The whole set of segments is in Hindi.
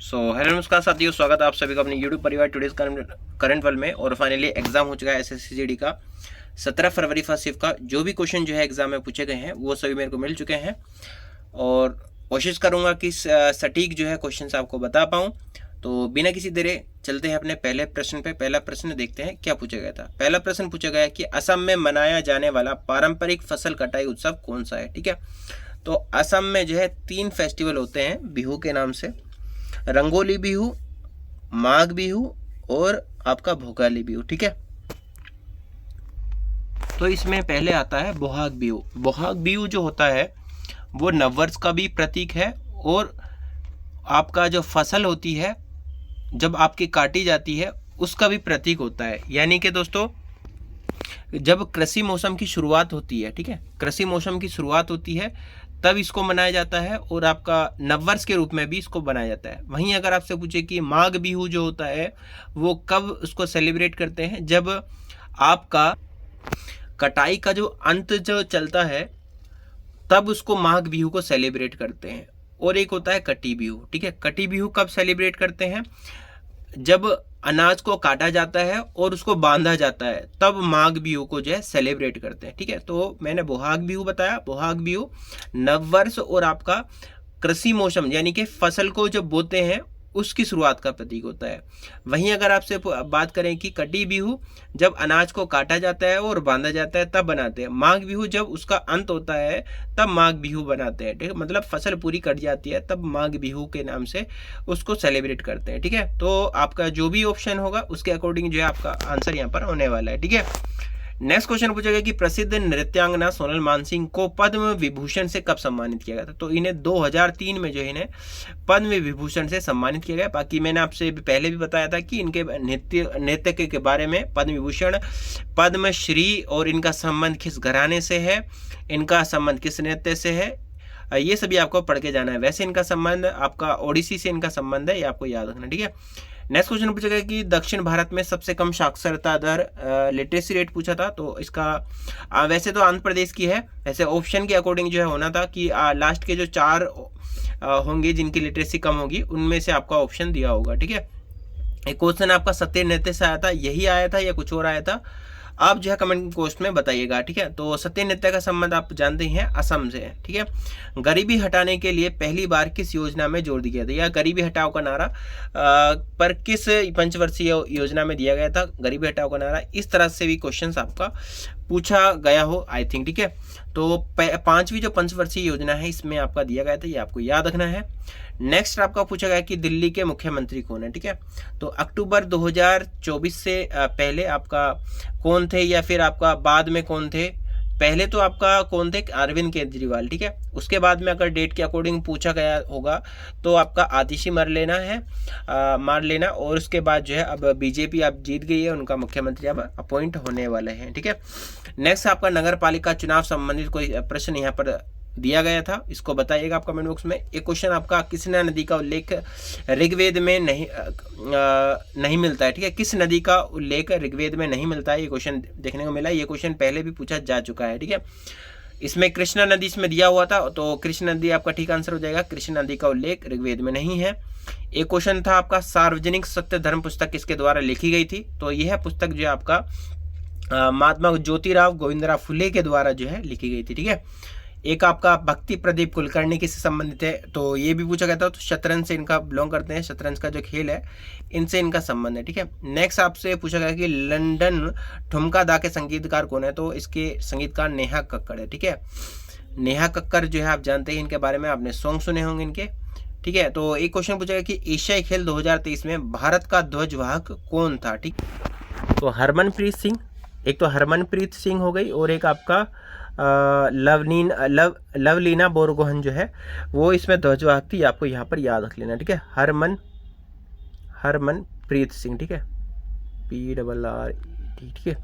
हेलो नमस्कार साथियों, स्वागत है आप सभी का अपने यूट्यूब परिवार टुडेज करंट वर्ल्ड में। और फाइनली एग्जाम हो चुका है एसएससी जीडी का 17 फरवरी फर्स्ट शिफ्ट का। जो भी क्वेश्चन जो है एग्जाम में पूछे गए हैं वो सभी मेरे को मिल चुके हैं और कोशिश करूंगा कि सटीक जो है क्वेश्चन आपको बता पाऊँ। तो बिना किसी देरे चलते हैं अपने पहले प्रश्न पे। पहला प्रश्न देखते हैं क्या पूछा गया था। पहला प्रश्न पूछा गया कि असम में मनाया जाने वाला पारंपरिक फसल कटाई उत्सव कौन सा है। ठीक है, तो असम में जो है 3 फेस्टिवल होते हैं बिहू के नाम से, रंगोली बिहू, माघ बिहू और आपका भोगाली बिहू। ठीक है, तो इसमें पहले आता है बोहाग बिहू। बोहाग बिहू जो होता है वो नववर्ष का भी प्रतीक है और आपका जो फसल होती है जब आपकी काटी जाती है उसका भी प्रतीक होता है। यानी कि दोस्तों जब कृषि मौसम की शुरुआत होती है, ठीक है, कृषि मौसम की शुरुआत होती है तब इसको मनाया जाता है और आपका नववर्ष के रूप में भी इसको बनाया जाता है। वहीं अगर आपसे पूछे कि माघ बिहू जो होता है वो कब उसको सेलिब्रेट करते हैं, जब आपका कटाई का जो अंत जो चलता है तब उसको माघ बिहू को सेलिब्रेट करते हैं। और एक होता है कटी बिहू। ठीक है, कटी बिहू कब सेलिब्रेट करते हैं, जब अनाज को काटा जाता है और उसको बांधा जाता है तब माघ बिहू को जो है सेलिब्रेट करते हैं। ठीक है, तो मैंने बोहाग बिहू बताया। बोहाग बिहू नववर्ष और आपका कृषि मौसम यानी कि फसल को जब बोते हैं उसकी शुरुआत का प्रतीक होता है। वहीं अगर आपसे बात करें कि कटी बिहू जब अनाज को काटा जाता है और बांधा जाता है तब बनाते हैं। माघ बिहू जब उसका अंत होता है तब माघ बिहू बनाते हैं। ठीक है, मतलब फसल पूरी कट जाती है तब माघ बिहू के नाम से उसको सेलिब्रेट करते हैं। ठीक है, तो आपका जो भी ऑप्शन होगा उसके अकॉर्डिंग जो है आपका आंसर यहाँ पर होने वाला है। ठीक है, नेक्स्ट क्वेश्चन पूछेगा कि प्रसिद्ध नृत्यांगना सोनल मानसिंह को पद्म विभूषण से कब सम्मानित किया गया था। तो इन्हें 2003 में जो इन्हें पद्म विभूषण से सम्मानित किया गया। बाकी मैंने आपसे पहले भी बताया था कि इनके नृत्य के बारे में, पद्म विभूषण, पद्मश्री और इनका संबंध किस घराने से है, इनका संबंध किस नृत्य से है, ये सभी आपको पढ़ के जाना है। वैसे इनका संबंध आपका ओडिसी से इनका संबंध है, ये आपको याद रखना। ठीक है, नेक्स्ट क्वेश्चन पूछा गया कि दक्षिण भारत में सबसे कम साक्षरता दर, लिटरेसी रेट पूछा था। तो इसका वैसे तो आंध्र प्रदेश की है, वैसे ऑप्शन के अकॉर्डिंग जो है होना था कि लास्ट के जो 4 होंगे जिनकी लिटरेसी कम होगी उनमें से आपका ऑप्शन दिया होगा। ठीक है, एक क्वेश्चन आपका सत्य नृत्य से आया था, यही आया था या कुछ और आया था, आप जो है कमेंट पोस्ट में बताइएगा। ठीक है, तो सत्य नृत्य का संबंध आप जानते हैं असम से है। ठीक है, गरीबी हटाने के लिए पहली बार किस योजना में जोड़ दिया गया था, या गरीबी हटाओ का नारा पर किस पंचवर्षीय योजना में दिया गया था गरीबी हटाओ का नारा, इस तरह से भी क्वेश्चंस आपका पूछा गया हो आई थिंक। ठीक है, तो 5वीं जो पंचवर्षीय योजना है इसमें आपका दिया गया था, ये आपको याद रखना है। नेक्स्ट आपका पूछा गया कि दिल्ली के मुख्यमंत्री कौन है। ठीक है, तो अक्टूबर 2024 से पहले आपका कौन थे या फिर आपका बाद में कौन थे। पहले तो आपका कौन थे, अरविंद केजरीवाल। ठीक है, उसके बाद में अगर डेट के अकॉर्डिंग पूछा गया होगा तो आपका आतिशी मार लेना और उसके बाद जो है अब बीजेपी आप जीत गई है, उनका मुख्यमंत्री अब अपॉइंट होने वाले हैं। ठीक है, नेक्स्ट आपका नगर पालिका चुनाव संबंधित कोई प्रश्न यहाँ पर दिया गया था, इसको बताइएगा आप कमेंट बॉक्स में। एक क्वेश्चन आपका कृष्णा नदी का उल्लेख ऋग्वेद में नहीं मिलता है। ठीक है, किस नदी का उल्लेख ऋग्वेद में नहीं मिलता है, ये क्वेश्चन देखने को मिला है। ये क्वेश्चन पहले भी पूछा जा चुका है। ठीक है, इसमें कृष्णा नदी इसमें दिया हुआ था तो कृष्णा नदी आपका ठीक आंसर हो जाएगा। कृष्णा नदी का उल्लेख ऋग्वेद में नहीं है। एक क्वेश्चन था आपका सार्वजनिक सत्य धर्म पुस्तक किसके द्वारा लिखी गई थी। तो यह पुस्तक जो है आपका महात्मा ज्योतिराव गोविंदराव फुले के द्वारा जो है लिखी गई थी। ठीक है, एक आपका भक्ति प्रदीप कुलकर्णी किससे संबंधित है, तो ये भी पूछा गया था। तो शतरंज से इनका बिलोंग करते हैं, शतरंज का जो खेल है इनसे इनका संबंध है। ठीक है, नेक्स्ट आपसे पूछा गया कि लंदन ठुमका दा के संगीतकार कौन है। तो इसके संगीतकार नेहा कक्कड़ है। ठीक है, नेहा कक्कड़ जो है आप जानते हैं इनके बारे में, आपने सॉन्ग सुने होंगे इनके। ठीक है, तो एक क्वेश्चन पूछा गया कि एशियाई खेल 2023 में भारत का ध्वजवाहक कौन था। ठीक, तो हरमनप्रीत सिंह, एक तो हरमनप्रीत सिंह हो गई और एक आपका लवलीना बोरगोहन जो है वो इसमें ध्वजवाहक थी, आपको यहाँ पर याद रख लेना। ठीक है, हरमनप्रीत सिंह। ठीक है, PRRET। ठीक है,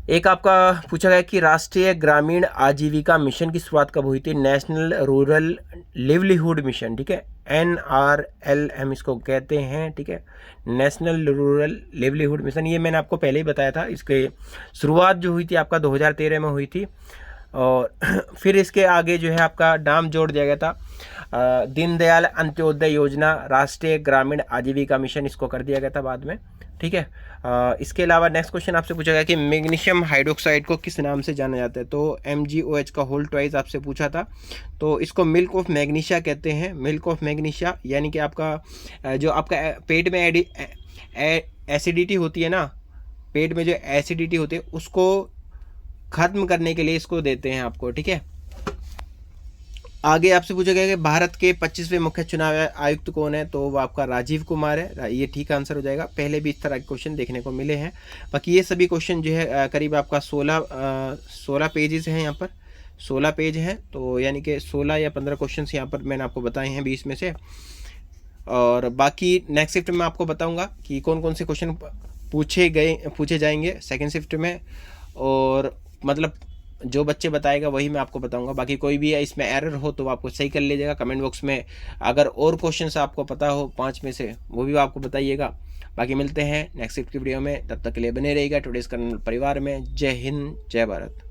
एक आपका पूछा गया कि राष्ट्रीय ग्रामीण आजीविका मिशन की शुरुआत कब हुई थी। National rural livelihood mission. ठीक है, NRLM इसको कहते हैं। ठीक है, नेशनल रूरल लिवलीहुड मिशन, ये मैंने आपको पहले ही बताया था। इसके शुरुआत जो हुई थी आपका 2013 में हुई थी। और फिर इसके आगे जो है आपका नाम जोड़ दिया गया था दीनदयाल अंत्योदय योजना, राष्ट्रीय ग्रामीण आजीविका मिशन, इसको कर दिया गया था बाद में। ठीक है। इसके अलावा नेक्स्ट क्वेश्चन आपसे पूछा गया कि मैग्नीशियम हाइड्रोक्साइड को किस नाम से जाना जाता है, तो MgOH का होल ट्वाइस आपसे पूछा था, तो इसको मिल्क ऑफ मैग्नीशिया कहते हैं। मिल्क ऑफ मैग्नीशिया यानी कि आपका जो आपका पेट में एसिडिटी होती है ना, पेट में जो एसिडिटी होती है उसको खत्म करने के लिए इसको देते हैं आपको। ठीक है। आगे आपसे पूछा गया कि भारत के 25वें मुख्य चुनाव आयुक्त कौन है, तो वो आपका राजीव कुमार है। ये ठीक आंसर हो जाएगा। पहले भी इस तरह के क्वेश्चन देखने को मिले हैं। बाकी ये सभी क्वेश्चन जो है करीब आपका 16 पेजेस हैं, यहाँ पर 16 पेज हैं, तो यानी कि 16 या 15 क्वेश्चन यहाँ पर मैंने आपको बताए हैं 20 में से। और बाकी नेक्स्ट शिफ्ट में आपको बताऊँगा कि कौन कौन से क्वेश्चन पूछे जाएंगे सेकेंड शिफ्ट में, और मतलब जो बच्चे बताएगा वही मैं आपको बताऊंगा। बाकी कोई भी इसमें एरर हो तो आपको सही कर लीजिएगा कमेंट बॉक्स में। अगर और क्वेश्चंस आपको पता हो 5 में से, वो भी आपको बताइएगा। बाकी मिलते हैं नेक्स्ट की वीडियो में, तब तक के लिए बने रहिएगा टुडेज कर्नल परिवार में। जय हिंद, जय भारत।